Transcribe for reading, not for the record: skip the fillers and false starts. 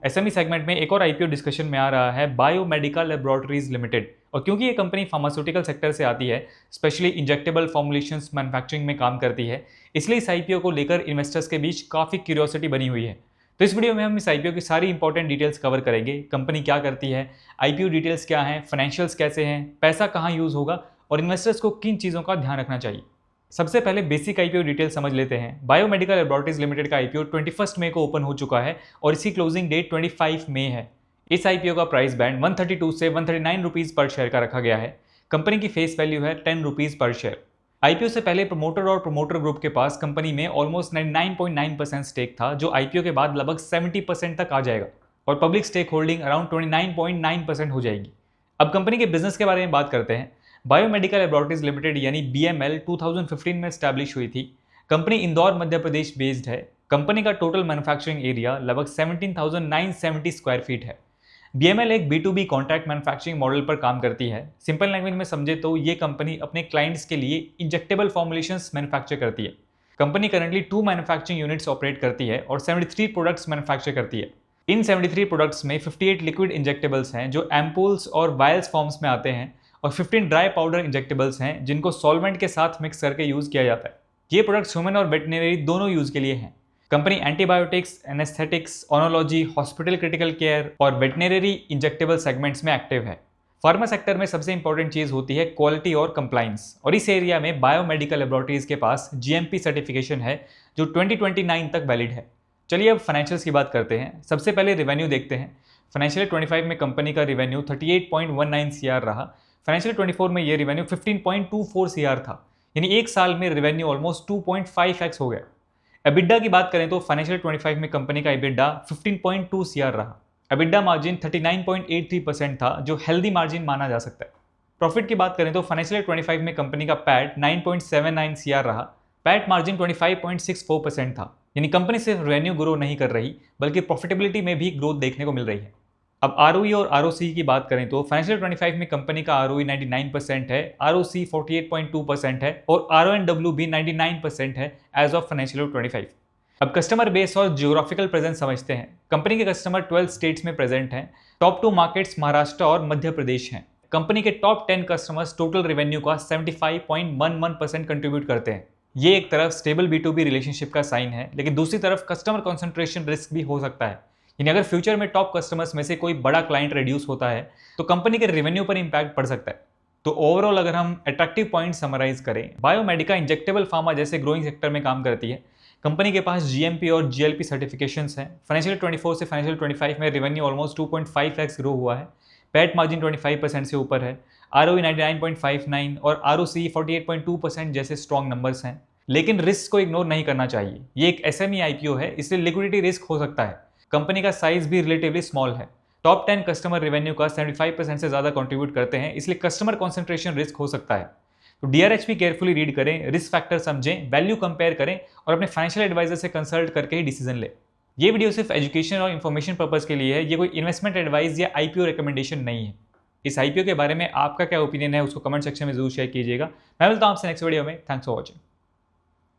SME segment में एक और आईपीओ डिस्कशन में आ रहा है बायोमेडिकल लैबोरेटरीज लिमिटेड। और क्योंकि ये कंपनी फार्मास्यूटिकल सेक्टर से आती है, स्पेशली इंजेक्टेबल फॉर्मुलेशंस मैन्युफैक्चरिंग में काम करती है, इसलिए इस आईपीओ को लेकर इन्वेस्टर्स के बीच काफ़ी क्यूरियोसिटी बनी हुई है। तो इस वीडियो में हम इस आईपीओ की सारी इंपॉर्टेंट डिटेल्स कवर करेंगे। कंपनी क्या करती है, आईपीओ डिटेल्स क्या हैं, फाइनेंशियल्स कैसे हैं, पैसा कहाँ यूज़ होगा और इन्वेस्टर्स को किन चीज़ों का ध्यान रखना चाहिए। सबसे पहले बेसिक आईपीओ डिटेल समझ लेते हैं। बायोमेडिकल लैबोरेटरीज लिमिटेड का आईपीओ 21 मई को ओपन हो चुका है और इसकी क्लोजिंग डेट 25 मई है। इस आईपीओ का प्राइस बैंड 132 से 139 रुपीज़ पर शेयर का रखा गया है। कंपनी की फेस वैल्यू है 10 रुपीज़ पर शेयर। आईपीओ से पहले प्रमोटर और प्रमोटर ग्रुप के पास कंपनी में ऑलमोस्ट 99.9% स्टेक था, जो आईपीओ के बाद लगभग 70% तक आ जाएगा और पब्लिक स्टेक होल्डिंग अराउंड 29.9% हो जाएगी। अब कंपनी के बिजनेस के बारे में बात करते हैं। बायोमेडिकल लैबोरेटरीज लिमिटेड यानी बीएमएल 2015 में स्टैब्लिश हुई थी। कंपनी इंदौर मध्य प्रदेश बेस्ड है। कंपनी का टोटल मैन्युफैक्चरिंग एरिया लगभग 17,970 स्क्वायर फीट है। बीएमएल एक B2B कॉन्ट्रैक्ट मैन्युफैक्चरिंग मॉडल पर काम करती है। सिंपल लैंग्वेज में समझे तो ये कंपनी अपने क्लाइंट्स के लिए इंजेक्टेबल फॉर्मुलेशंस मैन्युफैक्चर करती है। Company currently 2 manufacturing units operate करती है और 73 प्रोडक्ट्स मैन्युफैक्चर करती है। इन 73 प्रोडक्ट्स में 58 लिक्विड इंजेक्टेबल्स हैं जो एम्पूल्स और वायल्स फॉर्म्स में आते हैं और 15 ड्राई पाउडर इंजेक्टेबल्स हैं जिनको सॉल्वेंट के साथ मिक्स करके यूज़ किया जाता है। ये प्रोडक्ट्स ह्यूमन और वेटनरी दोनों यूज़ के लिए हैं। Company antibiotics, anaesthetics, oncology, hospital critical care और वेटनरी इंजेक्टेबल सेगमेंट्स में एक्टिव है। फार्मा सेक्टर में सबसे इंपॉर्टेंट चीज़ होती है क्वालिटी और कंप्लाइंस, और इस एरिया में बायोमेडिकल लैबोरेटरीज के पास जीएमपी सर्टिफिकेशन है जो 2029 तक वैलिड है। चलिए अब फाइनेंशियल्स की बात करते हैं। सबसे पहले रेवेन्यू देखते हैं। फाइनेंशियल 25 में कंपनी का रेवेन्यू 38.19 CR रहा। फाइनेंशियल 24 में ये रेवेन्यू 15.24 CR था, यानी एक साल में रेवेन्यू ऑलमोस्ट 2.5x हो गया। एबिडा की बात करें तो फाइनेंशियल 25 में कंपनी का एबिडा 15.2 CR रहा। एबिडा मार्जिन 39.83% था, जो हेल्दी मार्जिन माना जा सकता है। प्रॉफिट की बात करें तो फाइनेंशियल 25 में कंपनी का पैट 9.79 CR रहा। पैट मार्जिन 25.64% था, यानी कंपनी सिर्फ रेवेन्यू ग्रो नहीं कर रही बल्कि प्रॉफिटेबिलिटी में भी ग्रोथ देखने को मिल रही है। अब ROE और ROC की बात करें तो फाइनेंशियल 25 में कंपनी का ROE 99% है, ROC 48.2% है और RONW भी 99% है एज ऑफ फाइनेंशियल 25। अब कस्टमर बेस और जियोग्राफिकल प्रेजेंस समझते हैं। कंपनी के कस्टमर 12 स्टेट्स में प्रेजेंट हैं। टॉप 2 मार्केट्स महाराष्ट्र और मध्य प्रदेश हैं। कंपनी के टॉप 10 कस्टमर्स टोटल रेवेन्यू का 75.11% कंट्रीब्यूट करते हैं। ये एक तरफ स्टेबल B2B रिलेशनशिप का साइन है, लेकिन दूसरी तरफ कस्टमर कॉन्सेंट्रेशन रिस्क भी हो सकता है। यानी अगर फ्यूचर में टॉप कस्टमर्स में से कोई बड़ा क्लाइंट रिड्यूस होता है तो कंपनी के रेवेन्यू पर इंपैक्ट पड़ सकता है। तो ओवरऑल अगर हम अट्रैक्टिव पॉइंट समराइज करें, बायोमेडिका इंजेक्टेबल फार्मा जैसे ग्रोइंग सेक्टर में काम करती है। कंपनी के पास जीएमपी और जीएलपी सर्टिफिकेशंस हैं। फाइनेंशियल 24 से फाइनेंशियल 25 में रेवेन्यू ऑलमोस्ट 2.5x ग्रो हुआ है। पैट मार्जिन 25% से ऊपर है। ROE 99.59 और ROC 48.2% जैसे स्ट्रॉन्ग नंबर्स हैं। लेकिन रिस्क को इग्नोर नहीं करना चाहिए। ये एक SME IPO है, इसलिए लिक्विडिटी रिस्क हो सकता है। कंपनी का साइज भी रिलेटिवली स्मॉल है। टॉप 10 कस्टमर रेवेन्यू का 75% से ज़्यादा कंट्रीब्यूट करते हैं, इसलिए कस्टमर कॉन्सेंट्रेशन रिस्क हो सकता है। तो DRHP केयरफुली रीड करें, रिस्क फैक्टर समझें, वैल्यू कंपेयर करें और अपने फाइनेंशियल एडवाइजर से कंसल्ट करके ही डिसीजन लें। ये वीडियो सिर्फ एजुकेशन और इन्फॉर्मेशन पर्पज के लिए है। ये कोई इन्वेस्टमेंट एडवाइस या IPO रिकमेंडेशन नहीं है। इस IPO के बारे में आपका क्या ओपिनियन है उसको कमेंट सेक्शन में जरूर शेयर कीजिएगा। मैं मिलता हूं आपसे नेक्स्ट वीडियो में। Thanks for watching.